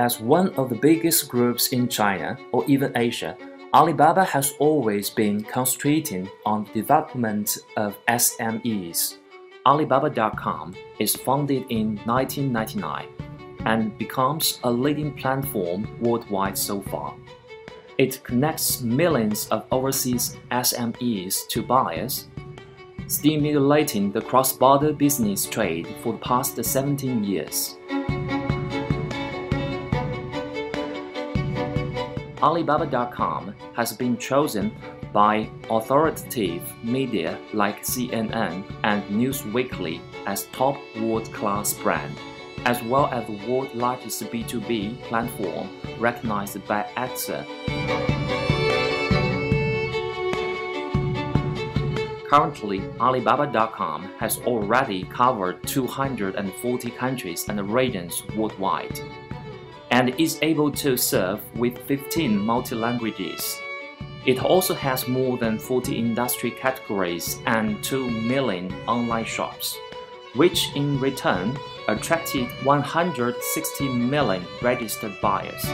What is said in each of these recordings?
As one of the biggest groups in China or even Asia, Alibaba has always been concentrating on the development of SMEs. Alibaba.com is founded in 1999 and becomes a leading platform worldwide so far. It connects millions of overseas SMEs to buyers, stimulating the cross-border business trade for the past 17 years. Alibaba.com has been chosen by authoritative media like CNN and Newsweekly as top world-class brand, as well as the world's largest B2B platform recognized by AXA. Currently, Alibaba.com has already covered 240 countries and regions worldwide, and is able to serve with 15 multi-languages. It also has more than 40 industry categories and 2 million online shops, which in return attracted 160 million registered buyers.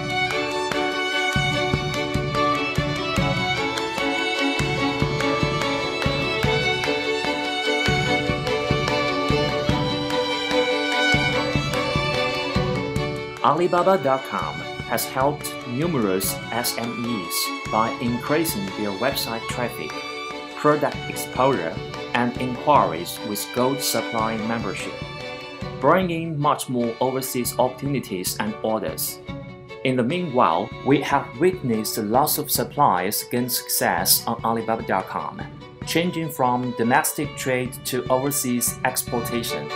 Alibaba.com has helped numerous SMEs by increasing their website traffic, product exposure, and inquiries with Gold Supply membership, bringing much more overseas opportunities and orders. In the meanwhile, we have witnessed lots of suppliers gain success on Alibaba.com, changing from domestic trade to overseas exportation.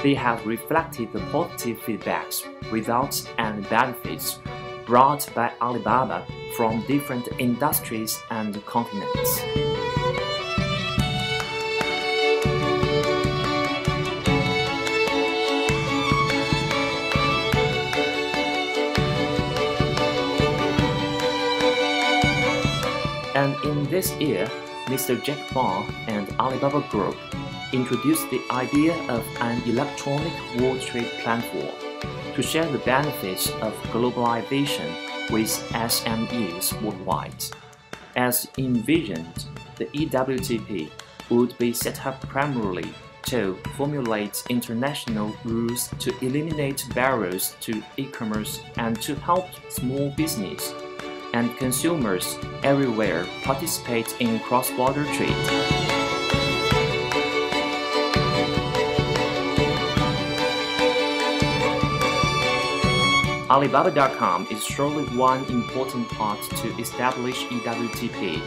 They have reflected the positive feedbacks, results, and benefits brought by Alibaba from different industries and continents. And in this year, Mr. Jack Ma and Alibaba Group introduced the idea of an electronic world trade platform to share the benefits of globalization with SMEs worldwide. As envisioned, the EWTP would be set up primarily to formulate international rules to eliminate barriers to e-commerce and to help small business and consumers everywhere participate in cross-border trade. Alibaba.com is surely one important part to establish EWTP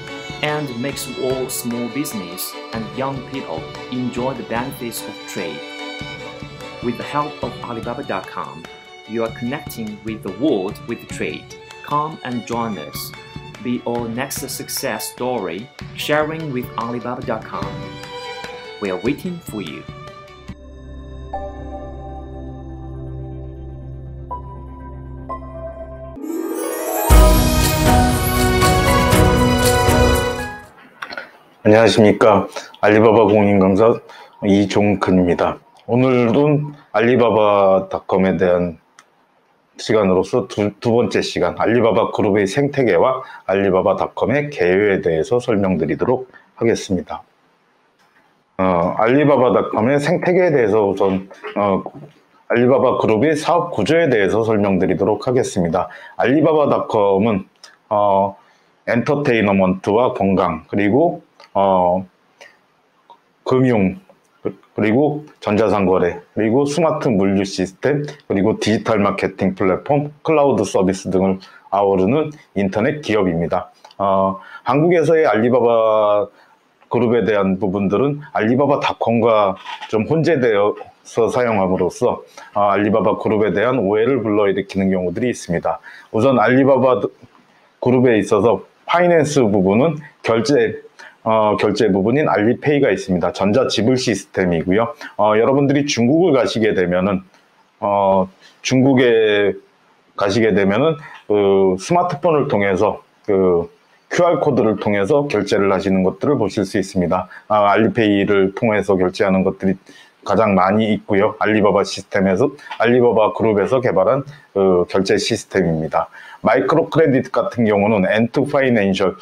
and makes all small business and young people enjoy the benefits of trade. With the help of Alibaba.com, you are connecting with the world with trade. Come and join us. Be our next success story, sharing with Alibaba.com. We are waiting for you. 안녕하십니까. 알리바바 공인 강사 이종근입니다. 오늘은 알리바바닷컴에 대한 시간으로서 두 번째 시간, 알리바바 그룹의 생태계와 알리바바닷컴의 개요에 대해서 설명드리도록 하겠습니다. 알리바바닷컴의 생태계에 대해서 우선 알리바바 그룹의 사업 구조에 대해서 설명드리도록 하겠습니다. 알리바바닷컴은 엔터테인먼트와 건강, 그리고 금융, 그리고 전자상거래, 그리고 스마트 물류 시스템, 그리고 디지털 마케팅 플랫폼, 클라우드 서비스 등을 아우르는 인터넷 기업입니다. 한국에서의 알리바바 그룹에 대한 부분들은 알리바바닷컴과 좀 혼재되어서 사용함으로써 알리바바 그룹에 대한 오해를 불러일으키는 경우들이 있습니다. 우선 알리바바 그룹에 있어서 파이낸스 부분은 결제 부분인 알리페이가 있습니다. 전자지불 시스템이고요. 여러분들이 중국을 가시게 되면은 스마트폰을 통해서 QR코드를 통해서 결제를 하시는 것들을 보실 수 있습니다. 알리페이를 통해서 결제하는 것들이 가장 많이 있고요. 알리바바 시스템에서, 알리바바 그룹에서 개발한 결제 시스템입니다. 마이크로 크레딧 같은 경우는 엔투 파이낸셜,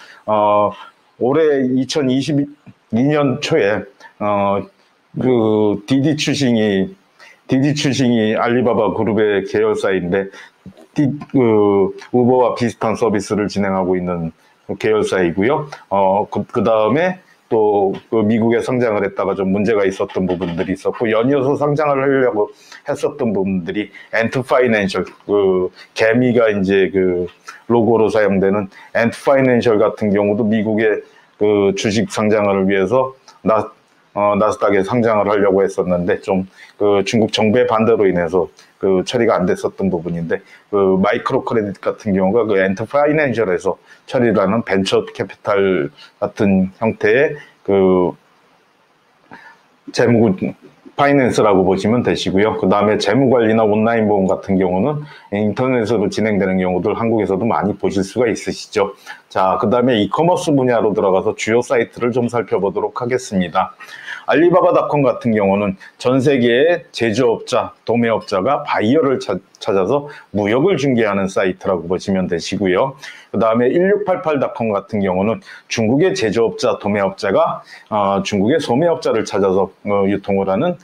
올해 2022년 초에 디디 추싱이 알리바바 그룹의 계열사인데, 우버와 비슷한 서비스를 진행하고 있는 계열사이고요. 그 다음에 또 미국에 상장을 했다가 좀 문제가 있었던 부분들이 있었고, 연이어서 상장을 하려고 했었던 부분들이 엔트 파이낸셜, 개미가 이제 로고로 사용되는 엔트 파이낸셜 같은 경우도 미국의 주식 상장을 위해서 나스닥에 상장을 하려고 했었는데, 좀 중국 정부의 반대로 인해서 처리가 안 됐었던 부분인데, 마이크로 크레딧 같은 경우가 엔터 파이낸셜에서 처리를 하는 벤처 캐피탈 같은 형태의 재무 파이낸스라고 보시면 되시고요. 그 다음에 재무관리나 온라인 보험 같은 경우는 인터넷으로 진행되는 경우들 한국에서도 많이 보실 수가 있으시죠. 자, 그 다음에 이커머스 분야로 들어가서 주요 사이트를 좀 살펴보도록 하겠습니다. 알리바바닷컴 같은 경우는 전 세계의 제조업자, 도매업자가 바이어를 찾아서 무역을 중개하는 사이트라고 보시면 되시고요. 그 다음에 1688닷컴 같은 경우는 중국의 제조업자, 도매업자가 중국의 소매업자를 찾아서 유통을 하는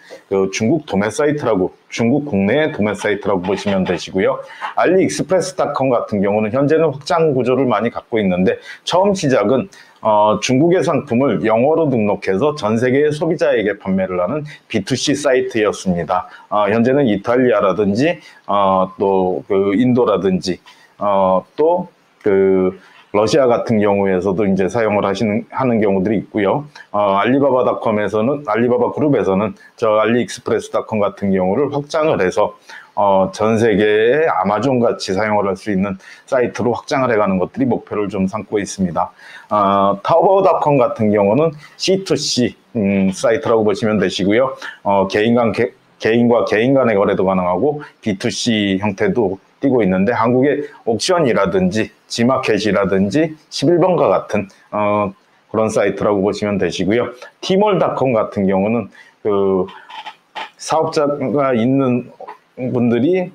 중국 도매 사이트라고, 중국 국내의 도매 사이트라고 보시면 되시고요. 알리익스프레스닷컴 같은 경우는 현재는 확장 구조를 많이 갖고 있는데, 처음 시작은 중국의 상품을 영어로 등록해서 전 세계의 소비자에게 판매를 하는 B2C 사이트였습니다. 현재는 이탈리아라든지 또 인도라든지 또 러시아 같은 경우에서도 이제 사용을 하는 경우들이 있고요. 알리바바닷컴에서는, 알리바바 그룹에서는 저 알리익스프레스닷컴 같은 경우를 확장을 해서 전 세계의 아마존 같이 사용을 할 수 있는 사이트로 확장을 해가는 것들이 목표를 좀 삼고 있습니다. 타오바오닷컴 같은 경우는 C2C 사이트라고 보시면 되시고요. 개인과 개인 간의 거래도 가능하고 B2C 형태도 띄고 있는데, 한국의 옥션이라든지 지마켓이라든지 11번가 같은 그런 사이트라고 보시면 되시고요. 티몰닷컴 같은 경우는 사업자가 있는 분들이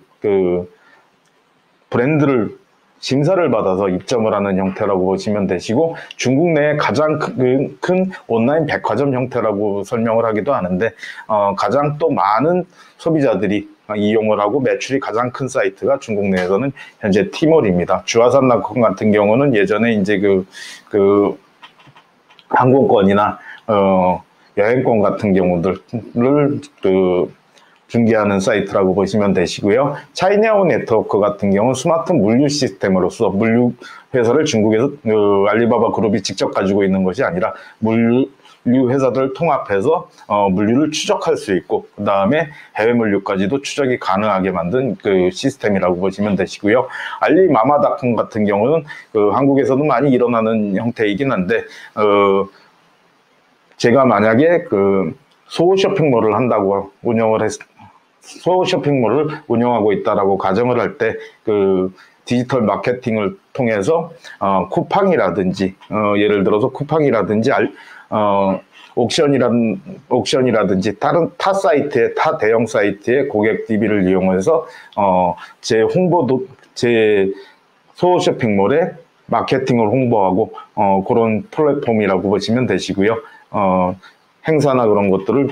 브랜드를 심사를 받아서 입점을 하는 형태라고 보시면 되시고, 중국 내에 가장 큰 온라인 백화점 형태라고 설명을 하기도 하는데, 가장 또 많은 소비자들이 이용을 하고 매출이 가장 큰 사이트가 중국 내에서는 현재 티몰입니다. 주화산닷컴 같은 경우는 예전에 이제 항공권이나 여행권 같은 경우들을 중개하는 사이트라고 보시면 되시고요. 차이나오 네트워크 같은 경우는 스마트 물류 시스템으로서 물류 회사를 중국에서 알리바바 그룹이 직접 가지고 있는 것이 아니라 물류 회사들을 통합해서 물류를 추적할 수 있고, 그 다음에 해외 물류까지도 추적이 가능하게 만든 시스템이라고 보시면 되시고요. 알리마마닷컴 같은 경우는 한국에서도 많이 일어나는 형태이긴 한데, 제가 만약에 소호 쇼핑몰을 한다고 소호 쇼핑몰을 운영하고 있다라고 가정을 할 때, 디지털 마케팅을 통해서 쿠팡이라든지 예를 들어서 쿠팡이라든지 옥션이라든지 다른 타 사이트의, 타 대형 사이트의 고객 DB를 이용해서 제 소호 쇼핑몰에 마케팅을 홍보하고 그런 플랫폼이라고 보시면 되시고요. 행사나 그런 것들을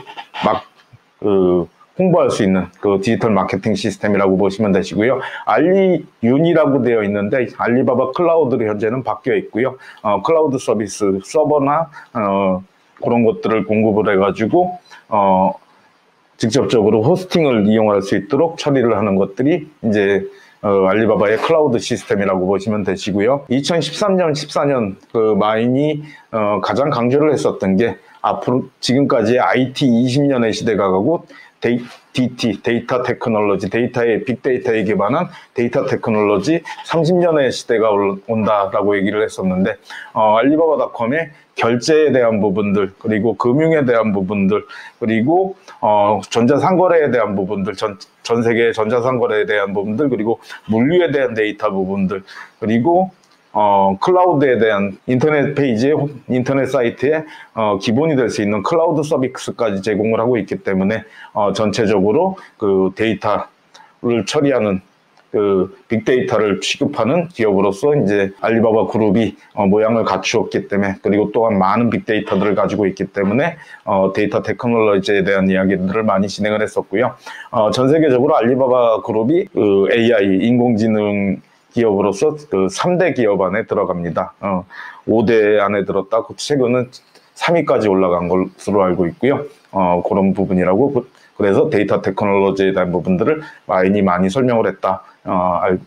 홍보할 수 있는 디지털 마케팅 시스템이라고 보시면 되시고요. 알리윤이라고 되어 있는데, 알리바바 클라우드로 현재는 바뀌어 있고요. 클라우드 서비스, 서버나 그런 것들을 공급을 해가지고 직접적으로 호스팅을 이용할 수 있도록 처리를 하는 것들이 이제 알리바바의 클라우드 시스템이라고 보시면 되시고요. 2013년, 14년 마인이 가장 강조를 했었던 게, 앞으로 지금까지의 IT 20년의 시대가 가고 DT, 데이터 테크놀로지, 빅데이터에 기반한 데이터 테크놀로지 30년의 시대가 온다라고 얘기를 했었는데, 알리바바닷컴의 결제에 대한 부분들, 그리고 금융에 대한 부분들, 그리고 전자상거래에 대한 부분들, 전 세계의 전자상거래에 대한 부분들, 그리고 물류에 대한 데이터 부분들, 그리고 클라우드에 대한 인터넷 페이지에, 인터넷 사이트에 기본이 될 수 있는 클라우드 서비스까지 제공을 하고 있기 때문에 전체적으로 그 데이터를 처리하는 그 빅데이터를 취급하는 기업으로서 이제 알리바바 그룹이 모양을 갖추었기 때문에, 그리고 또한 많은 빅데이터들을 가지고 있기 때문에 데이터 테크놀로지에 대한 이야기들을 많이 진행을 했었고요. 전 세계적으로 알리바바 그룹이 그 AI 인공지능 기업으로서 그 3대 기업 안에 들어갑니다. 5대 안에 들었다. 최근은 3위까지 올라간 것으로 알고 있고요. 그런 부분이라고. 그래서 데이터 테크놀로지에 대한 부분들을 많이 설명을 했다.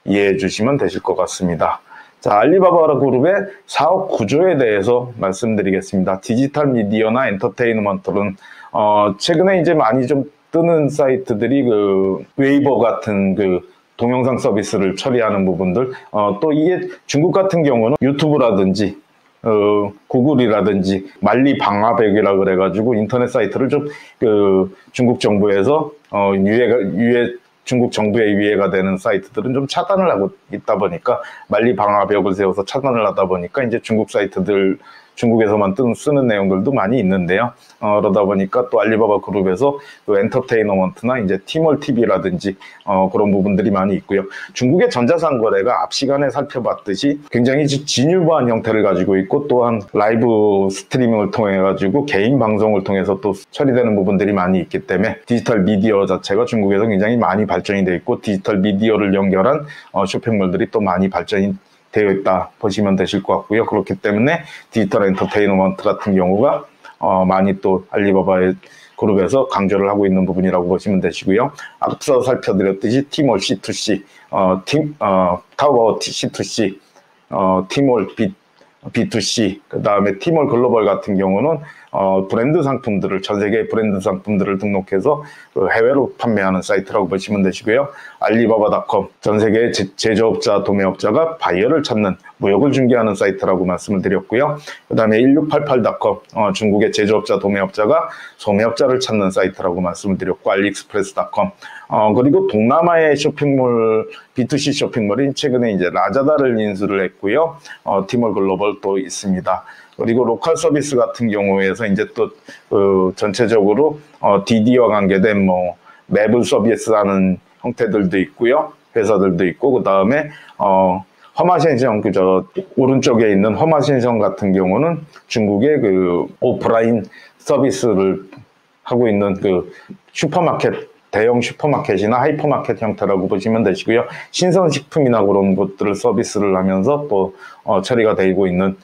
이해해 주시면 되실 것 같습니다. 자, 알리바바 그룹의 사업 구조에 대해서 말씀드리겠습니다. 디지털 미디어나 엔터테인먼트는 최근에 이제 많이 좀 뜨는 사이트들이 그 웨이버 같은 그 동영상 서비스를 처리하는 부분들, 또 이게 중국 같은 경우는 유튜브라든지 구글이라든지 만리 방화벽이라 그래가지고 인터넷 사이트를 좀 그 중국 정부에서 중국 정부의 유예가 되는 사이트들은 좀 차단을 하고 있다 보니까, 만리 방화벽을 세워서 차단을 하다 보니까 이제 중국 사이트들, 중국에서만 쓰는 내용들도 많이 있는데요. 그러다 보니까 또 알리바바 그룹에서 그 엔터테인먼트나 이제 티몰 TV라든지 그런 부분들이 많이 있고요. 중국의 전자상 거래가 앞 시간에 살펴봤듯이 굉장히 진유보한 형태를 가지고 있고, 또한 라이브 스트리밍을 통해 가지고 개인 방송을 통해서 또 처리되는 부분들이 많이 있기 때문에 디지털 미디어 자체가 중국에서 굉장히 많이 발전이 되어 있고, 디지털 미디어를 연결한 쇼핑몰들이 또 많이 발전이 되어 있다 보시면 되실 것 같고요. 그렇기 때문에 디지털 엔터테인먼트 같은 경우가 많이 또 알리바바의 그룹에서 강조를 하고 있는 부분이라고 보시면 되시고요. 앞서 살펴드렸듯이 티몰 C2C, 타워 C2C, 티몰 B2C, 그 다음에 티몰 글로벌 같은 경우는 브랜드 상품들을, 전 세계의 브랜드 상품들을 등록해서 그 해외로 판매하는 사이트라고 보시면 되시고요. 알리바바닷컴, 전 세계의 제조업자, 도매업자가 바이어를 찾는, 무역을 중개하는 사이트라고 말씀을 드렸고요. 그 다음에 1688닷컴, 중국의 제조업자, 도매업자가 소매업자를 찾는 사이트라고 말씀을 드렸고, 알리익스프레스닷컴, 그리고 동남아의 쇼핑몰, B2C 쇼핑몰인 최근에 이제 라자다를 인수를 했고요. 티몰 글로벌 또 있습니다. 그리고 로컬 서비스 같은 경우에서 이제 또 전체적으로 DD와 관계된 뭐 매블 서비스하는 형태들도 있고요. 회사들도 있고, 그 다음에 허마신성, 그저 오른쪽에 있는 허마신성 같은 경우는 중국의 그 오프라인 서비스를 하고 있는 그 슈퍼마켓, 대형 슈퍼마켓이나 하이퍼마켓 형태라고 보시면 되시고요. 신선식품이나 그런 것들을 서비스를 하면서 또 처리가 되고 있는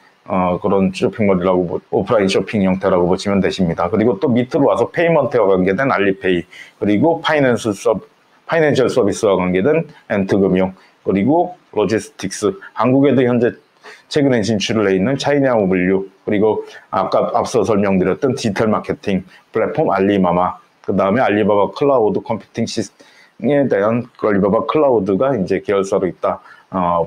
그런 쇼핑몰이라고, 오프라인 쇼핑 형태라고 보시면 되십니다. 그리고 또 밑으로 와서 페이먼트와 관계된 알리페이, 그리고 파이낸셜 서비스와 관계된 엔트금융, 그리고 로지스틱스, 한국에도 현재 최근에 진출을 해 있는 차이나 오블류, 그리고 아까 앞서 설명드렸던 디지털 마케팅 플랫폼 알리마마, 그 다음에 알리바바 클라우드 컴퓨팅 시스템에 대한 알리바바 클라우드가 이제 계열사로 있다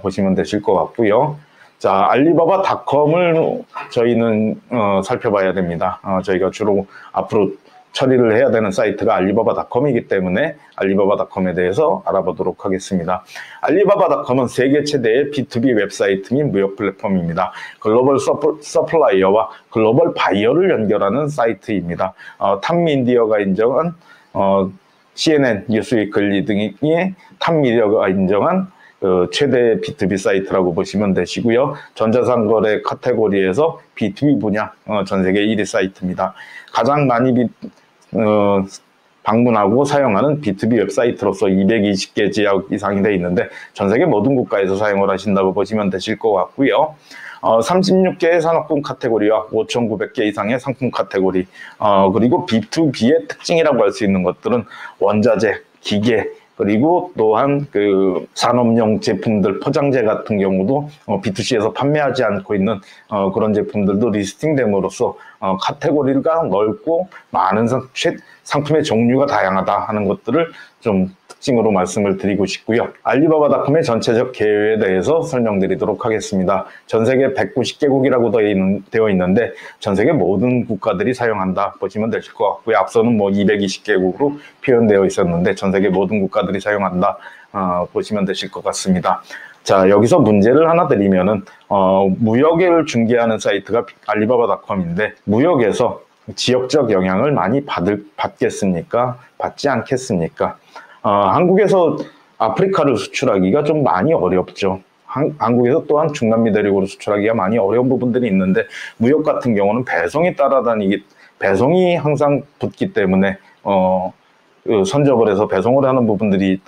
보시면 되실 것 같고요. 자, 알리바바닷컴을 저희는 살펴봐야 됩니다. 저희가 주로 앞으로 처리를 해야 되는 사이트가 알리바바닷컴이기 때문에 알리바바닷컴에 대해서 알아보도록 하겠습니다. 알리바바닷컴은 세계 최대의 B2B 웹사이트 및 무역 플랫폼입니다. 글로벌 서플라이어와 글로벌 바이어를 연결하는 사이트입니다. 탑미디어가 인정한 CNN, 뉴스위클리 등의 탑미디어가 인정한 최대 B2B 사이트라고 보시면 되시고요. 전자상거래 카테고리에서 B2B 분야 전 세계 1위 사이트입니다. 가장 많이 방문하고 사용하는 B2B 웹사이트로서 220개 지역 이상이 되어 있는데 전 세계 모든 국가에서 사용을 하신다고 보시면 되실 것 같고요. 36개의 산업군 카테고리와 5,900개 이상의 상품 카테고리, 그리고 B2B의 특징이라고 할 수 있는 것들은 원자재, 기계, 그리고 또한 그 산업용 제품들, 포장재 같은 경우도 B2C에서 판매하지 않고 있는 그런 제품들도 리스팅됨으로써 카테고리가 넓고 많은 상품의 종류가 다양하다 하는 것들을 좀 특징으로 말씀을 드리고 싶고요. 알리바바닷컴의 전체적 개요에 대해서 설명드리도록 하겠습니다. 전 세계 190개국이라고 되어 있는데 전 세계 모든 국가들이 사용한다 보시면 되실 것 같고요. 앞서는 뭐 220개국으로 표현되어 있었는데 전 세계 모든 국가들이 사용한다 보시면 되실 것 같습니다. 자, 여기서 문제를 하나 드리면은, 무역을 중개하는 사이트가 알리바바닷컴인데, 무역에서 지역적 영향을 많이 받겠습니까? 받지 않겠습니까? 한국에서 아프리카를 수출하기가 좀 많이 어렵죠. 한국에서 또한 중남미 대륙으로 수출하기가 많이 어려운 부분들이 있는데, 무역 같은 경우는 배송이 항상 붙기 때문에, 선적을 해서 배송을 하는 부분들이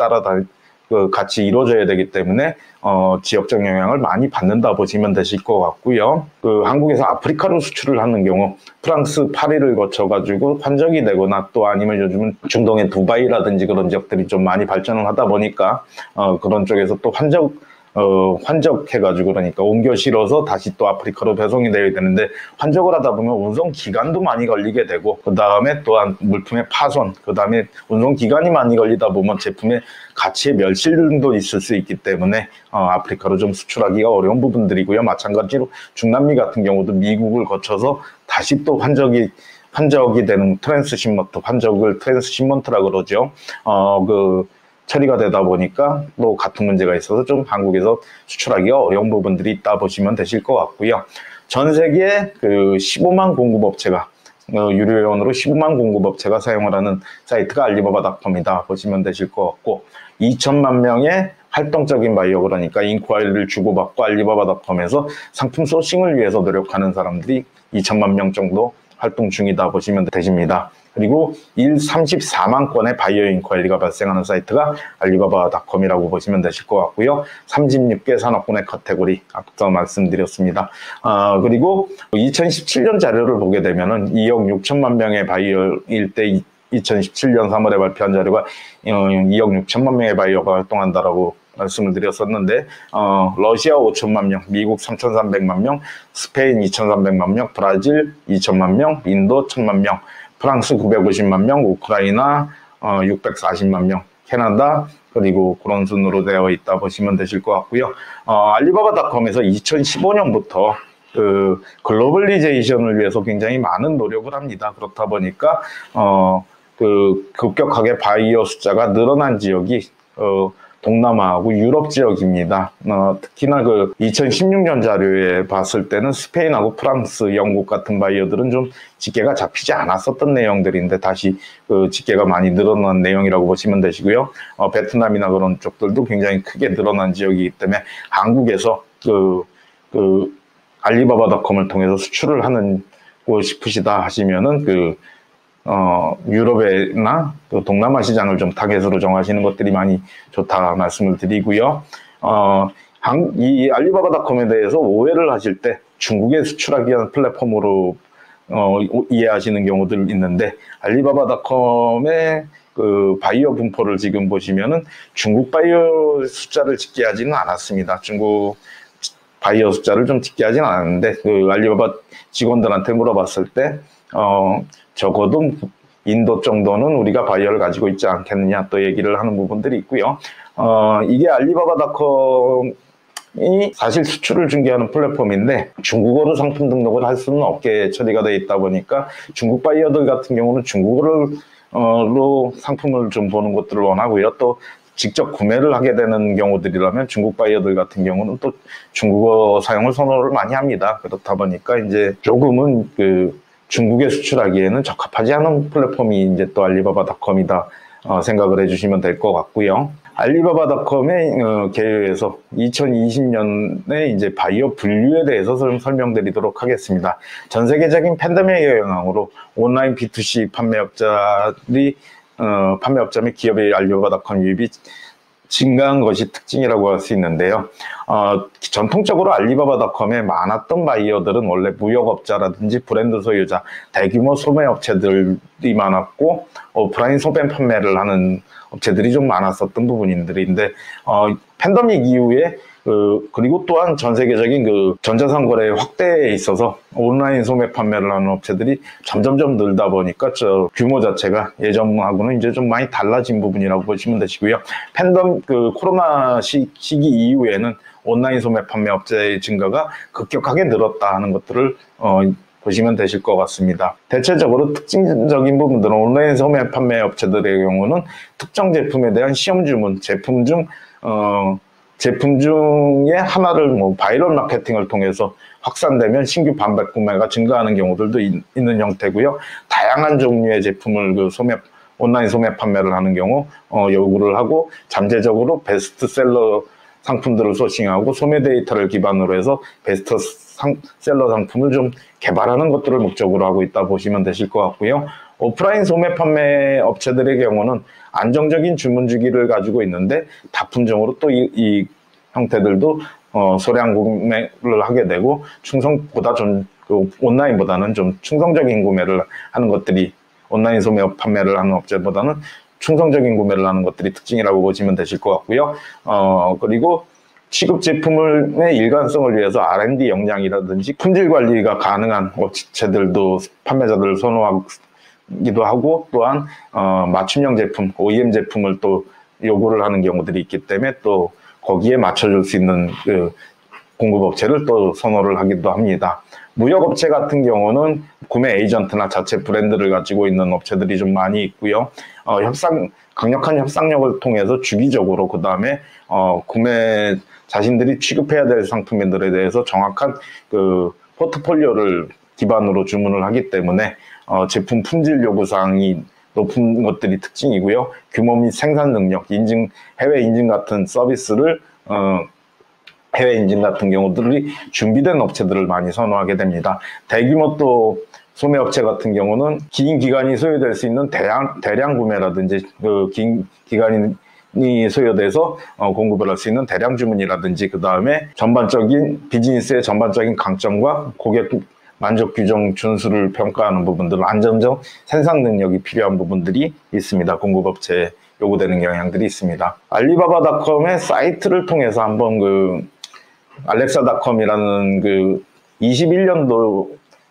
같이 이루어져야 되기 때문에 지역적 영향을 많이 받는다 보시면 되실 것 같고요. 한국에서 아프리카로 수출을 하는 경우 프랑스 파리를 거쳐 가지고 환적이 되거나 또 아니면 요즘은 중동의 두바이라든지 그런 지역들이 좀 많이 발전을 하다 보니까 그런 쪽에서 또 환적해가지고 그러니까 옮겨 실어서 다시 또 아프리카로 배송이 되어야 되는데 환적을 하다 보면 운송 기간도 많이 걸리게 되고 그 다음에 또한 물품의 파손, 그 다음에 운송 기간이 많이 걸리다 보면 제품의 가치의 멸실도 있을 수 있기 때문에 아프리카로 좀 수출하기가 어려운 부분들이고요. 마찬가지로 중남미 같은 경우도 미국을 거쳐서 다시 또 환적이 되는 환적을 트랜스시먼트라고 그러죠. 처리가 되다 보니까 또 같은 문제가 있어서 좀 한국에서 수출하기가 어려운 부분들이 있다 보시면 되실 것 같고요. 전 세계 15만 공급업체가 유료회원으로 15만 공급업체가 사용을 하는 사이트가 알리바바닷컴이다 보시면 되실 것 같고 2천만 명의 활동적인 바이어 그러니까 인콰이리를 주고받고 알리바바닷컴에서 상품 소싱을 위해서 노력하는 사람들이 2천만 명 정도 활동 중이다 보시면 되십니다. 그리고 34만 건의 바이어 인콰이리가 발생하는 사이트가 알리바바닷컴이라고 보시면 되실 것 같고요. 36개 산업군의 카테고리 앞서 말씀드렸습니다. 그리고 2017년 자료를 보게 되면은 2억 6천만 명의 바이어일 때 2017년 3월에 발표한 자료가 2억 6천만 명의 바이어가 활동한다라고 말씀을 드렸었는데 러시아 5천만 명, 미국 3,300만 명, 스페인 2,300만 명, 브라질 2천만 명, 인도 1,000만 명, 프랑스 950만 명, 우크라이나 640만 명, 캐나다 그리고 그런 순으로 되어 있다 보시면 되실 것 같고요. 알리바바닷컴에서 2015년부터 글로벌리제이션을 위해서 굉장히 많은 노력을 합니다. 그렇다 보니까 급격하게 바이어 숫자가 늘어난 지역이 동남아하고 유럽 지역입니다. 특히나 2016년 자료에 봤을 때는 스페인하고 프랑스, 영국 같은 바이어들은 좀 집계가 잡히지 않았었던 내용들인데 다시 집계가 많이 늘어난 내용이라고 보시면 되시고요. 베트남이나 그런 쪽들도 굉장히 크게 늘어난 지역이기 때문에 한국에서 알리바바닷컴을 통해서 수출을 하고 싶으시다 하시면은 유럽이나 동남아 시장을 좀 타겟으로 정하시는 것들이 많이 좋다 말씀을 드리고요. 이 알리바바닷컴에 대해서 오해를 하실 때 중국에 수출하기 위한 플랫폼으로 이해하시는 경우들 있는데 알리바바닷컴의 바이어 분포를 지금 보시면은 중국 바이어 숫자를 집계하지는 않았습니다. 중국 바이어 숫자를 좀 집계하지는 않았는데 알리바바 직원들한테 물어봤을 때 적어도 인도 정도는 우리가 바이어를 가지고 있지 않겠느냐 또 얘기를 하는 부분들이 있고요. 이게 알리바바닷컴이 사실 수출을 중개하는 플랫폼인데 중국어로 상품 등록을 할 수는 없게 처리가 되어 있다 보니까 중국 바이어들 같은 경우는 중국어로 상품을 좀 보는 것들을 원하고요. 또 직접 구매를 하게 되는 경우들이라면 중국 바이어들 같은 경우는 또 중국어 사용을 선호를 많이 합니다. 그렇다 보니까 이제 조금은 중국에 수출하기에는 적합하지 않은 플랫폼이 이제 또 알리바바닷컴이다 생각을 해주시면 될 것 같고요. 알리바바닷컴의 개요에서 2020년에 이제 바이어 분류에 대해서 좀 설명드리도록 하겠습니다. 전 세계적인 팬데믹의 영향으로 온라인 B2C 판매업자 및 기업의 알리바바닷컴 유입이 증가한 것이 특징이라고 할 수 있는데요. 전통적으로 알리바바닷컴에 많았던 바이어들은 원래 무역업자라든지 브랜드 소유자, 대규모 소매업체들이 많았고 오프라인 소매 판매를 하는 업체들이 좀 많았었던 부분인데 팬데믹 이후에 그리고 또한 전 세계적인 전자상거래 확대에 있어서 온라인 소매 판매를 하는 업체들이 점점점 늘다 보니까 규모 자체가 예전하고는 이제 좀 많이 달라진 부분이라고 보시면 되시고요. 코로나 시기 이후에는 온라인 소매 판매 업체의 증가가 급격하게 늘었다 하는 것들을 보시면 되실 것 같습니다. 대체적으로 특징적인 부분들은 온라인 소매 판매 업체들의 경우는 특정 제품에 대한 시험 주문, 제품 중 제품 중에 하나를 뭐 바이럴 마케팅을 통해서 확산되면 신규 반복 구매가 증가하는 경우들도 있는 형태고요. 다양한 종류의 제품을 온라인 소매 판매를 하는 경우 요구를 하고 잠재적으로 베스트셀러 상품들을 소싱하고 소매 데이터를 기반으로 해서 베스트셀러 상품을 좀 개발하는 것들을 목적으로 하고 있다 보시면 되실 것 같고요. 오프라인 소매 판매 업체들의 경우는 안정적인 주문 주기를 가지고 있는데 다품종으로 또 이 형태들도 소량 구매를 하게 되고 온라인보다는 좀 충성적인 구매를 하는 것들이 온라인 소매 판매를 하는 업체보다는 충성적인 구매를 하는 것들이 특징이라고 보시면 되실 것 같고요. 그리고 취급 제품의 일관성을 위해서 R&D 역량이라든지 품질 관리가 가능한 업체들도 판매자들을 선호하기도 하고 또한 맞춤형 제품, OEM 제품을 또 요구를 하는 경우들이 있기 때문에 또 거기에 맞춰줄 수 있는 그 공급업체를 또 선호를 하기도 합니다. 무역업체 같은 경우는 구매 에이전트나 자체 브랜드를 가지고 있는 업체들이 좀 많이 있고요. 강력한 협상력을 통해서 주기적으로 그 다음에 자신들이 취급해야 될 상품들에 대해서 정확한 그 포트폴리오를 기반으로 주문을 하기 때문에 제품 품질 요구사항이 높은 것들이 특징이고요. 규모 및 생산 능력, 해외 인증 같은 서비스를 해외 인증 같은 경우들이 준비된 업체들을 많이 선호하게 됩니다. 대규모 또 소매업체 같은 경우는 긴 기간이 소요될 수 있는 대량 구매라든지 긴 기간이 소요돼서 공급을 할 수 있는 대량 주문이라든지 그 다음에 비즈니스의 전반적인 강점과 고객 만족 규정 준수를 평가하는 부분들, 안정적 생산 능력이 필요한 부분들이 있습니다. 공급업체에 요구되는 영향들이 있습니다. 알리바바닷컴의 사이트를 통해서 한번 알렉사닷컴이라는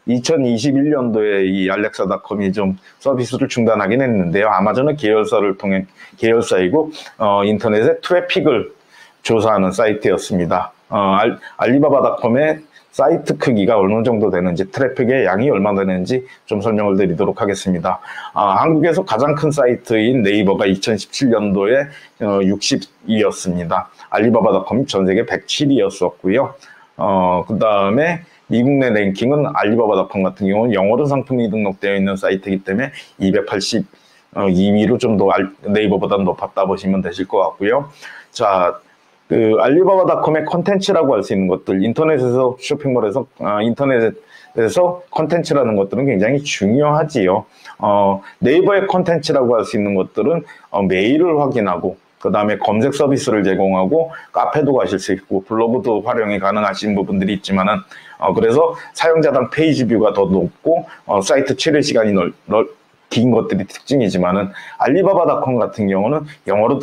2021년도에 이 알렉사닷컴이 좀 서비스를 중단하긴 했는데요. 아마존의 계열사이고 인터넷의 트래픽을 조사하는 사이트였습니다. 알리바바닷컴의 사이트 크기가 어느 정도 되는지, 트래픽의 양이 얼마나 되는지 좀 설명을 드리도록 하겠습니다. 한국에서 가장 큰 사이트인 네이버가 2017년도에 60위였습니다. 알리바바닷컴이 전 세계 107위였었고요. 그 다음에 미국 내 랭킹은 알리바바닷컴 같은 경우는 영어로 상품이 등록되어 있는 사이트이기 때문에 282위로 좀 더 네이버보다 높았다 보시면 되실 것 같고요. 자, 알리바바닷컴의 컨텐츠라고 할 수 있는 것들, 인터넷에서 쇼핑몰에서 인터넷에서 컨텐츠라는 것들은 굉장히 중요하지요. 네이버의 컨텐츠라고 할 수 있는 것들은 메일을 확인하고 그 다음에 검색 서비스를 제공하고 카페도 가실 수 있고 블로그도 활용이 가능하신 부분들이 있지만은 그래서 사용자당 페이지 뷰가 더 높고 사이트 최대 시간이 긴 것들이 특징이지만은 알리바바닷컴 같은 경우는 영어로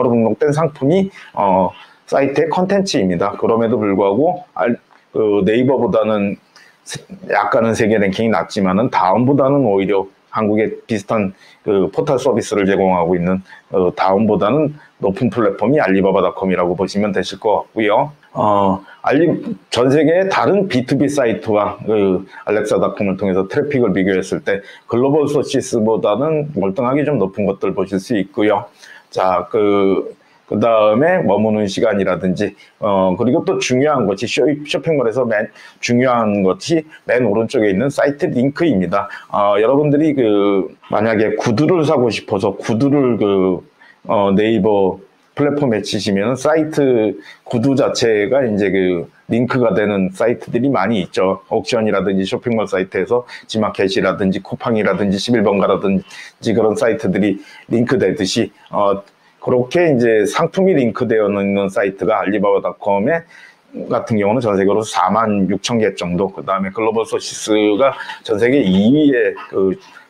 등록된 상품이 사이트의 컨텐츠입니다. 그럼에도 불구하고 네이버보다는 약간은 세계 랭킹이 낮지만은 다음보다는 오히려 한국의 비슷한 포털 서비스를 제공하고 있는 다음보다는 높은 플랫폼이 알리바바닷컴이라고 보시면 되실 것 같고요. 전 세계의 다른 B2B 사이트와 알렉사닷컴을 통해서 트래픽을 비교했을 때 글로벌 소시스보다는 월등하게 좀 높은 것들 보실 수 있고요. 자, 그 다음에 머무는 시간이라든지, 그리고 또 중요한 것이 쇼핑몰에서 중요한 것이 맨 오른쪽에 있는 사이트 링크입니다. 여러분들이 만약에 구두를 사고 싶어서 구두를 네이버 플랫폼에 치시면 사이트 구두 자체가 이제 링크가 되는 사이트들이 많이 있죠. 옥션이라든지 쇼핑몰 사이트에서 지마켓이라든지 쿠팡이라든지 11번가라든지 그런 사이트들이 링크되듯이 그렇게 이제 상품이 링크되어 있는 사이트가 알리바바닷컴 같은 경우는 전 세계로 46,000개 정도, 그 다음에 글로벌 소시스가 전 세계 2위의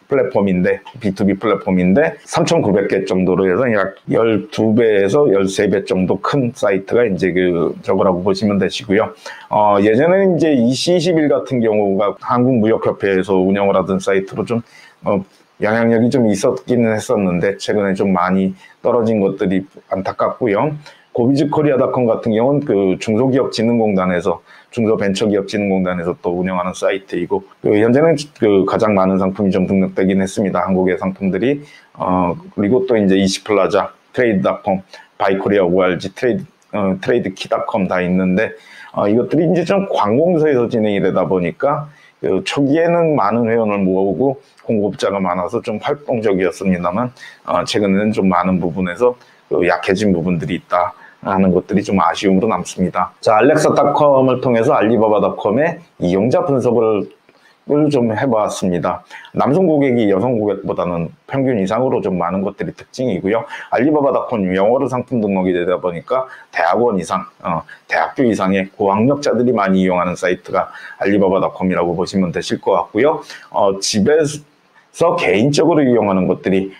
플랫폼인데, B2B 플랫폼인데 3,900개 정도로 해서 약 12배에서 13배 정도 큰 사이트가 이제 저거라고 보시면 되시고요. 예전에는 이제 EC21 같은 경우가 한국무역협회에서 운영을 하던 사이트로 좀 영향력이 좀 있었기는 했었는데 최근에 좀 많이 떨어진 것들이 안타깝고요. 고비즈코리아닷컴 같은 경우는 중소벤처기업진흥공단에서 또 운영하는 사이트이고 현재는 가장 많은 상품이 좀 등록되긴 했습니다. 한국의 상품들이. 그리고 또 이제 이시플라자, 트레이드닷컴, 바이코리아, ORG, 트레이드키닷컴 다 있는데 이것들이 이제 좀 관공서에서 진행이 되다 보니까 초기에는 많은 회원을 모으고 공급자가 많아서 좀 활동적이었습니다만 최근에는 좀 많은 부분에서 약해진 부분들이 있다 하는 것들이 좀 아쉬움으로 남습니다. 자, 알렉사닷컴을 통해서 알리바바닷컴의 이용자 분석을 좀 해봤습니다. 남성 고객이 여성 고객보다는 평균 이상으로 좀 많은 것들이 특징이고요. 알리바바닷컴 영어로 상품 등록이 되다 보니까 대학원 이상, 대학교 이상의 고학력자들이 많이 이용하는 사이트가 알리바바닷컴이라고 보시면 되실 것 같고요. 집에서 개인적으로 이용하는 것들이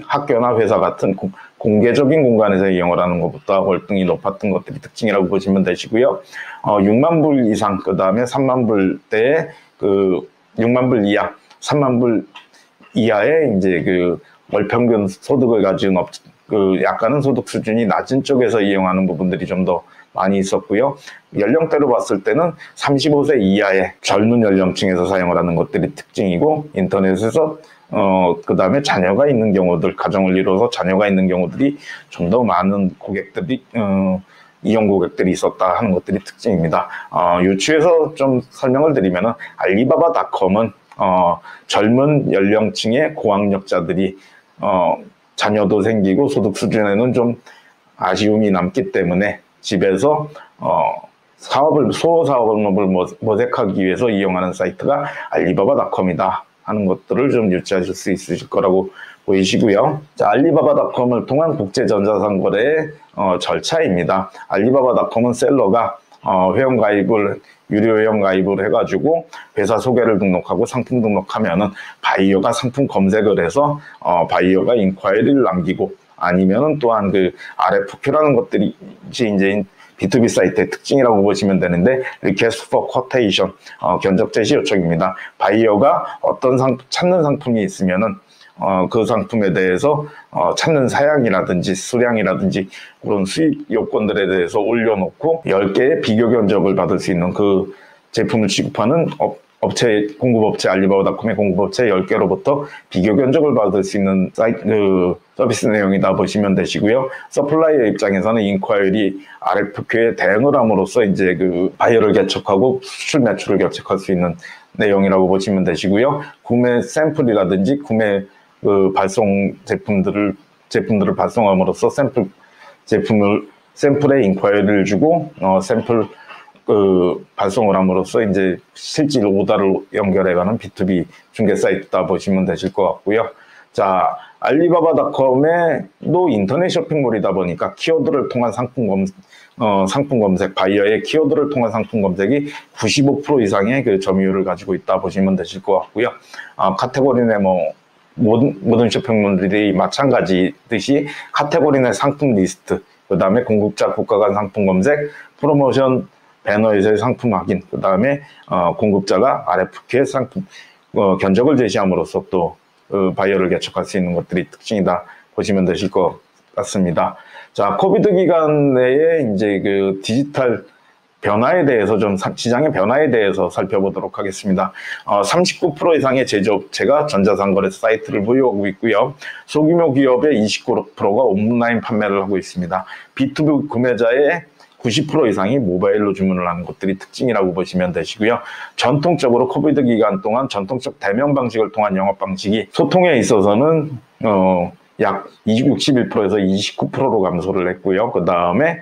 학교나 회사 같은 공개적인 공간에서 이용을 하는 것보다 월등히 높았던 것들이 특징이라고 보시면 되시고요. 6만 불 이상, 그 다음에 3만 불대의 6만 불 이하, 3만 불 이하의 이제 월 평균 소득을 가진 약간은 소득 수준이 낮은 쪽에서 이용하는 부분들이 좀 더 많이 있었고요. 연령대로 봤을 때는 35세 이하의 젊은 연령층에서 사용을 하는 것들이 특징이고, 인터넷에서 그 다음에 자녀가 있는 경우들, 가정을 이루어서 자녀가 있는 경우들이 좀 더 많은 고객들이 이용 고객들이 있었다 하는 것들이 특징입니다. 유추해서 좀 설명을 드리면은 알리바바닷컴은 젊은 연령층의 고학력자들이 자녀도 생기고 소득 수준에는 좀 아쉬움이 남기 때문에 집에서 소호 사업을 모색하기 위해서 이용하는 사이트가 알리바바닷컴이다 하는 것들을 좀 유추하실 수 있으실 거라고 보이시고요. 자, 알리바바닷컴을 통한 국제전자상거래의 절차입니다. 알리바바닷컴은 셀러가 유료 회원 가입을 해가지고 회사 소개를 등록하고 상품 등록하면은 바이어가 상품 검색을 해서 바이어가 인콰이리를 남기고, 아니면은 또한 RFQ라는 것들이 이제 B2B 사이트의 특징이라고 보시면 되는데, Request for Quotation, 견적 제시 요청입니다. 바이어가 찾는 상품이 있으면은 그 상품에 대해서 찾는 사양이라든지 수량이라든지 그런 수익 요건들에 대해서 올려놓고 10개의 비교 견적을 받을 수 있는 그 제품을 취급하는 공급업체, 알리바바닷컴의 공급업체 10개로부터 비교 견적을 받을 수 있는 서비스 내용이다 보시면 되시고요. 서플라이어 입장에서는 인콰이리, RFQ에 대응을 함으로써 이제 바이어를 개척하고 수출 매출을 개척할 수 있는 내용이라고 보시면 되시고요. 구매 샘플이라든지 구매 발송 제품들을 발송함으로써 샘플에 인콰이리를 주고 샘플 발송을 함으로써 이제 실질 오더를 연결해가는 B2B 중개 사이트다 보시면 되실 것 같고요. 자, 알리바바닷컴에도 인터넷 쇼핑몰이다 보니까 키워드를 통한 상품 검색, 바이어의 키워드를 통한 상품 검색이 95% 이상의 점유율을 가지고 있다 보시면 되실 것 같고요. 카테고리 내 모든 쇼핑몰들이 마찬가지듯이 카테고리 내 상품 리스트, 그 다음에 공급자 국가 간 상품 검색, 프로모션 배너에서의 상품 확인, 그 다음에 공급자가 RFQ의 상품 견적을 제시함으로써 또 바이어를 개척할 수 있는 것들이 특징이다 보시면 되실 것 같습니다. 자, 코비드 기간 내에 이제 디지털 변화에 대해서 시장의 변화에 대해서 살펴보도록 하겠습니다. 39% 이상의 제조업체가 전자상거래 사이트를 보유하고 있고요. 소규모 기업의 29%가 온라인 판매를 하고 있습니다. B2B 구매자의 90% 이상이 모바일로 주문을 하는 것들이 특징이라고 보시면 되시고요. 전통적으로 코비드 기간 동안 전통적 대면 방식을 통한 영업 방식이 소통에 있어서는 약 61%에서 29%로 감소를 했고요. 그 다음에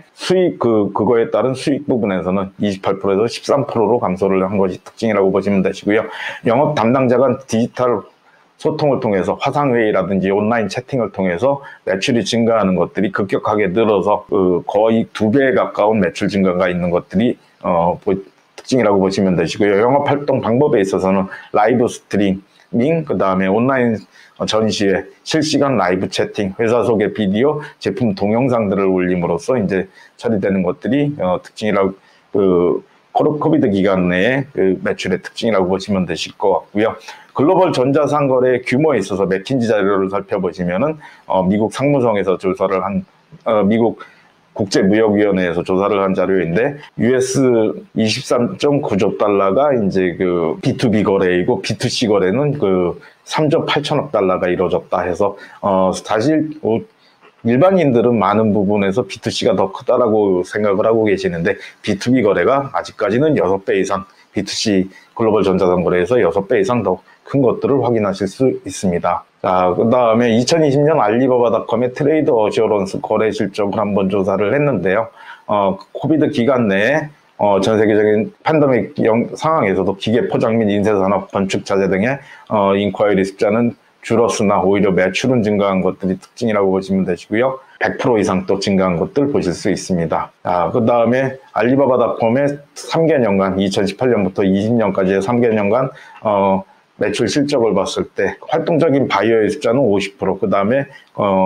그거에 따른 수익 부분에서는 28%에서 13%로 감소를 한 것이 특징이라고 보시면 되시고요. 영업 담당자가 디지털 소통을 통해서 화상회의라든지 온라인 채팅을 통해서 매출이 증가하는 것들이 급격하게 늘어서 거의 2배에 가까운 매출 증가가 있는 것들이 특징이라고 보시면 되시고요. 영업 활동 방법에 있어서는 라이브 스트리밍, 그 다음에 온라인 전시회, 실시간 라이브 채팅, 회사 소개 비디오, 제품 동영상들을 올림으로써 이제 처리되는 것들이 특징이라고 코비드 기간 내에 매출의 특징이라고 보시면 되실 것 같고요. 글로벌 전자상거래 규모에 있어서 맥킨지 자료를 살펴보시면은 미국 상무성에서 조사를 한 미국 국제무역위원회에서 조사를 한 자료인데 US 23.9조 달러가 이제 B2B 거래이고 B2C 거래는 3조 8천억 달러가 이루어졌다 해서 사실 일반인들은 많은 부분에서 B2C가 더 크다라고 생각을 하고 계시는데 B2B 거래가 아직까지는 6배 이상, B2C 글로벌 전자상 거래에서 6배 이상 더 큰 것들을 확인하실 수 있습니다. 자, 그 다음에 2020년 알리바바닷컴의 트레이드 어시어런스 거래 실적을 한번 조사를 했는데요. 코비드 기간 내에 전 세계적인 팬데믹 상황에서도 기계 포장 및 인쇄산업, 건축 자재 등의 인콰이리 숫자는 줄었으나 오히려 매출은 증가한 것들이 특징이라고 보시면 되시고요. 100% 이상 또 증가한 것들 보실 수 있습니다. 그 다음에 알리바바닷컴의 3개년간 2018년부터 20년까지의 3개년간 매출 실적을 봤을 때 활동적인 바이어의 숫자는 50%, 그 다음에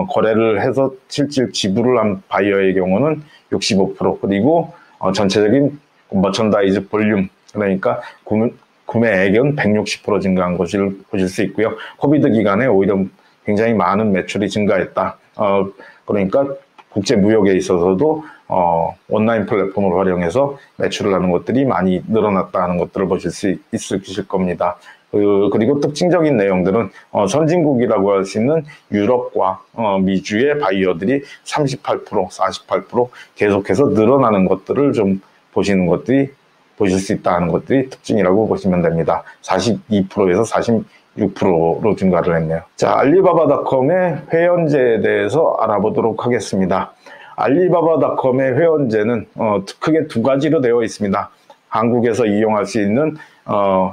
거래를 해서 실질 지불을 한 바이어의 경우는 65%, 그리고 전체적인 머천다이즈 볼륨, 그러니까 구매액은 160% 증가한 것을 보실 수 있고요. 코비드 기간에 오히려 굉장히 많은 매출이 증가했다. 그러니까 국제 무역에 있어서도 온라인 플랫폼을 활용해서 매출을 하는 것들이 많이 늘어났다는 것들을 보실 수 있으실 겁니다. 그리고 특징적인 내용들은 선진국이라고 할 수 있는 유럽과 미주의 바이어들이 38%, 48% 계속해서 늘어나는 것들을 좀 보시는 것들이 보실 수 있다는 것들이 특징이라고 보시면 됩니다. 42%에서 46%로 증가를 했네요. 자, 알리바바닷컴의 회원제에 대해서 알아보도록 하겠습니다. 알리바바닷컴의 회원제는 크게 두 가지로 되어 있습니다. 한국에서 이용할 수 있는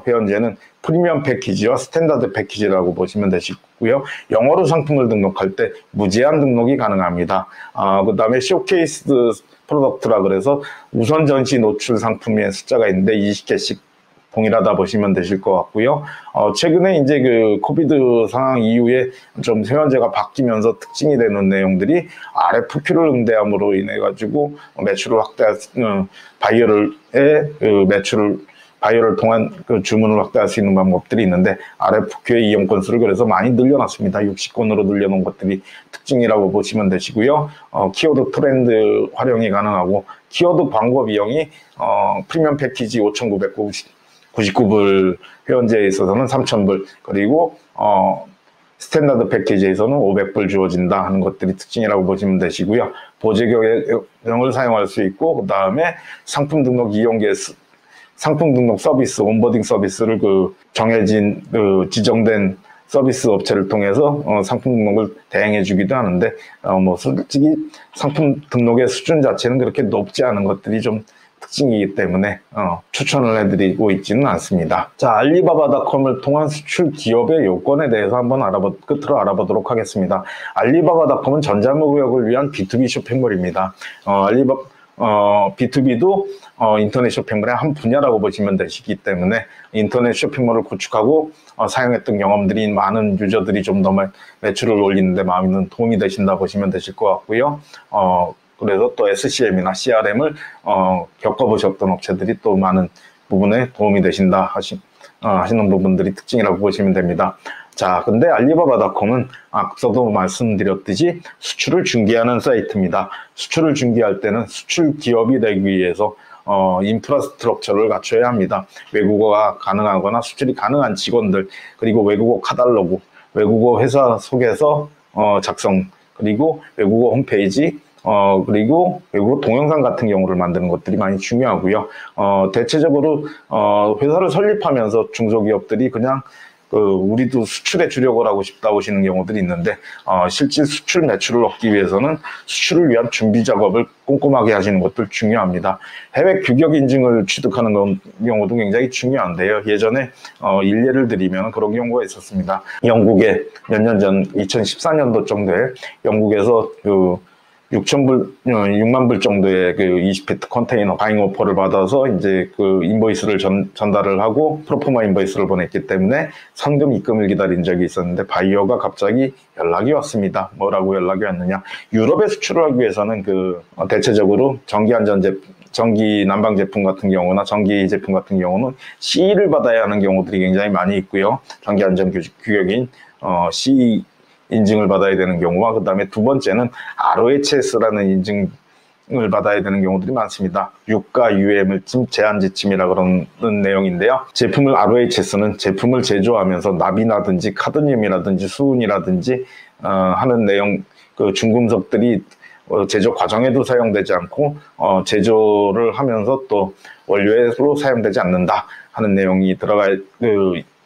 회원제는 프리미엄 패키지와 스탠다드 패키지라고 보시면 되시고요. 영어로 상품을 등록할 때 무제한 등록이 가능합니다. 그 다음에 쇼케이스드 프로덕트라 그래서 우선 전시 노출 상품의 숫자가 있는데 20개씩 동일하다 보시면 되실 것 같고요. 최근에 이제 그 코비드 상황 이후에 좀 회원제가 바뀌면서 특징이 되는 내용들이 RFQ를 응대함으로 인해 가지고 매출을 바이어를 통한 그 주문을 확대할 수 있는 방법들이 있는데 RFQ의 이용 건수를 그래서 많이 늘려놨습니다. 60건으로 늘려놓은 것들이 특징이라고 보시면 되시고요. 키워드 트렌드 활용이 가능하고 키워드 광고 비용이 프리미엄 패키지 5,999불 회원제에 있어서는 3,000불, 그리고 스탠다드 패키지에서는 500불 주어진다 하는 것들이 특징이라고 보시면 되시고요. 보제 계정을 사용할 수 있고, 그 다음에 상품 등록 이용계 상품 등록 서비스, 온보딩 서비스를 정해진 지정된 서비스 업체를 통해서 상품 등록을 대행해 주기도 하는데, 솔직히 상품 등록의 수준 자체는 그렇게 높지 않은 것들이 좀 특징이기 때문에 추천을 해드리고 있지는 않습니다. 자, 알리바바닷컴을 통한 수출 기업의 요건에 대해서 한번 끝으로 알아보도록 하겠습니다. 알리바바닷컴은 전자무역을 위한 B2B 쇼핑몰입니다. B2B도 인터넷 쇼핑몰의 한 분야라고 보시면 되시기 때문에 인터넷 쇼핑몰을 구축하고 사용했던 경험들이 많은 유저들이 좀 더 매출을 올리는 데 많은 도움이 되신다 보시면 되실 것 같고요. 그래서 또 SCM이나 CRM을 겪어보셨던 업체들이 또 많은 부분에 도움이 되신다 하시는 부분들이 특징이라고 보시면 됩니다. 자, 근데 알리바바닷컴은 앞서도 말씀드렸듯이 수출을 중개하는 사이트입니다. 수출을 중개할 때는 수출 기업이 되기 위해서 인프라스트럭처를 갖춰야 합니다. 외국어가 가능하거나 수출이 가능한 직원들, 그리고 외국어 카탈로그, 외국어 회사 속에서 작성, 그리고 외국어 홈페이지, 그리고 외국어 동영상 같은 경우를 만드는 것들이 많이 중요하고요. 대체적으로 회사를 설립하면서 중소기업들이 그냥 우리도 수출에 주력을 하고 싶다 하시는 경우들이 있는데, 실질 수출 매출을 얻기 위해서는 수출을 위한 준비 작업을 꼼꼼하게 하시는 것들 중요합니다. 해외 규격 인증을 취득하는 경우도 굉장히 중요한데요. 예전에 일례를 드리면 그런 경우가 있었습니다. 영국에 몇 년 전 2014년도 정도에 영국에서 6만 불 정도의 20피트 컨테이너 바잉 오퍼를 받아서 이제 인보이스를 전달을 하고 프로포마 인보이스를 보냈기 때문에 선금 입금을 기다린 적이 있었는데, 바이어가 갑자기 연락이 왔습니다. 뭐라고 연락이 왔느냐? 유럽에 수출을 하기 위해서는 대체적으로 전기 난방 제품 같은 경우나 전기 제품 같은 경우는 CE를 받아야 하는 경우들이 굉장히 많이 있고요. 전기 안전 규격인 CE 인증을 받아야 되는 경우와, 그 다음에 두 번째는 ROHS라는 인증을 받아야 되는 경우들이 많습니다. 유가 유해물질 제한 지침이라 그러는 내용인데요. ROHS는 제품을 제조하면서 납이라든지 카드뮴이라든지 수은이라든지 하는 내용, 그 중금속들이 제조 과정에도 사용되지 않고 제조를 하면서 또 원료로 사용되지 않는다 하는 내용이 들어가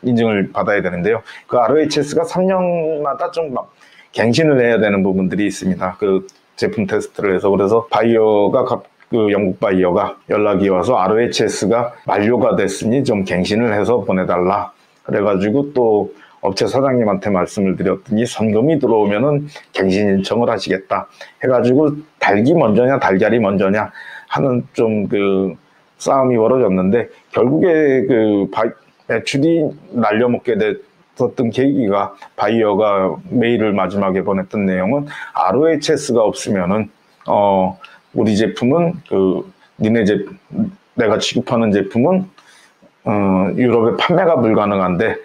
인증을 받아야 되는데요. 그 ROHS가 3년마다 좀 막 갱신을 해야 되는 부분들이 있습니다. 그 제품 테스트를 해서. 그래서 영국 바이어가 연락이 와서 ROHS가 만료가 됐으니 좀 갱신을 해서 보내달라. 그래가지고 또 업체 사장님한테 말씀을 드렸더니 선금이 들어오면은 갱신 신청을 하시겠다 해가지고 닭이 먼저냐 달걀이 먼저냐 하는 좀 그 싸움이 벌어졌는데, 결국에 그 매출이 날려먹게 됐었던 계기가, 바이어가 메일을 마지막에 보냈던 내용은 ROHS가 없으면은 우리 제품은 내가 취급하는 제품은 유럽에 판매가 불가능한데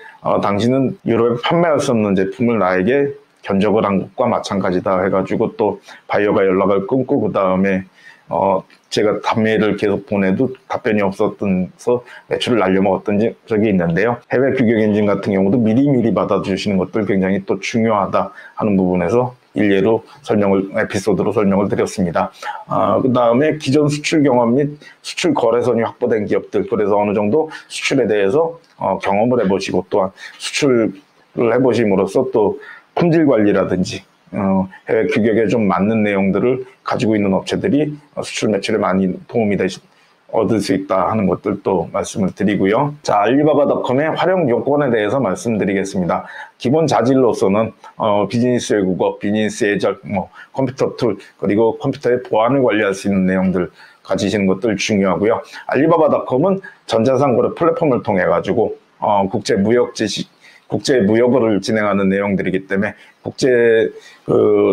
당신은 유럽에 판매할 수 없는 제품을 나에게 견적을 한 것과 마찬가지다 해가지고 또 바이어가 연락을 끊고, 그 다음에 제가 답메일을 계속 보내도 답변이 없었던서 매출을 날려먹었던 적이 있는데요. 해외 규격 엔진 같은 경우도 미리미리 받아주시는 것들 굉장히 또 중요하다 하는 부분에서 일례로 에피소드로 설명을 드렸습니다. 그 다음에 기존 수출 경험 및 수출 거래선이 확보된 기업들, 그래서 어느 정도 수출에 대해서 경험을 해보시고, 또한 수출을 해보심으로써 또 품질 관리라든지 해외 규격에 좀 맞는 내용들을 가지고 있는 업체들이 수출 매출에 많이 도움이 얻을 수 있다 하는 것들도 말씀을 드리고요. 자, 알리바바닷컴의 활용 요건에 대해서 말씀드리겠습니다. 기본 자질로서는 비즈니스 외국어, 비즈니스 예절, 컴퓨터 툴, 그리고 컴퓨터의 보안을 관리할 수 있는 내용들 가지시는 것들 중요하고요. 알리바바닷컴은 전자상거래 플랫폼을 통해 가지고 국제 무역을 진행하는 내용들이기 때문에 국제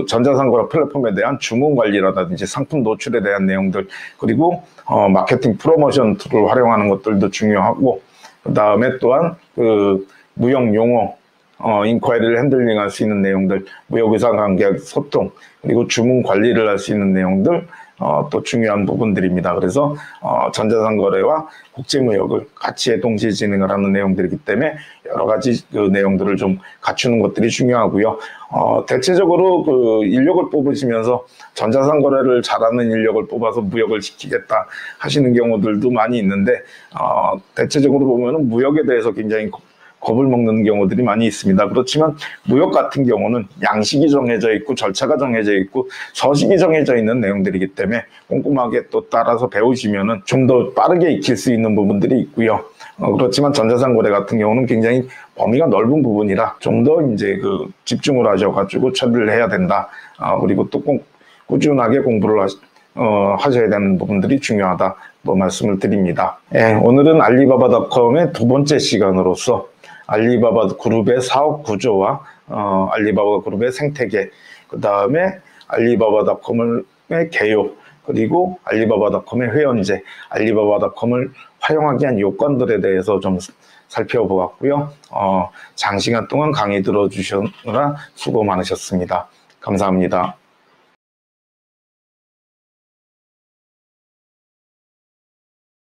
전자상거래 플랫폼에 대한 주문 관리라든지 상품 노출에 대한 내용들, 그리고 마케팅 프로모션 툴을 활용하는 것들도 중요하고, 그 다음에 또한 무역 용어, 인콰이리를 핸들링할 수 있는 내용들, 무역의사관계 소통, 그리고 주문 관리를 할 수 있는 내용들, 또 중요한 부분들입니다. 그래서 전자상거래와 국제무역을 같이 동시에 진행을 하는 내용들이기 때문에 여러 가지 그 내용들을 좀 갖추는 것들이 중요하고요. 대체적으로 인력을 뽑으시면서 전자상거래를 잘하는 인력을 뽑아서 무역을 시키겠다 하시는 경우들도 많이 있는데, 대체적으로 보면은 무역에 대해서 굉장히 겁을 먹는 경우들이 많이 있습니다. 그렇지만 무역 같은 경우는 양식이 정해져 있고 절차가 정해져 있고 서식이 정해져 있는 내용들이기 때문에 꼼꼼하게 또 따라서 배우시면은 좀 더 빠르게 익힐 수 있는 부분들이 있고요. 그렇지만 전자상거래 같은 경우는 굉장히 범위가 넓은 부분이라 좀 더 이제 집중을 하셔가지고 처리를 해야 된다. 그리고 또 꾸준하게 공부를 하셔야 되는 부분들이 중요하다. 말씀을 드립니다. 오늘은 알리바바닷컴의 두 번째 시간으로서 알리바바 그룹의 사업 구조와 알리바바 그룹의 생태계, 그 다음에 알리바바닷컴의 개요, 그리고 알리바바닷컴의 회원제, 알리바바닷컴을 활용하기 위한 요건들에 대해서 좀 살펴보았고요. 장시간 동안 강의 들어주시느라 수고 많으셨습니다. 감사합니다.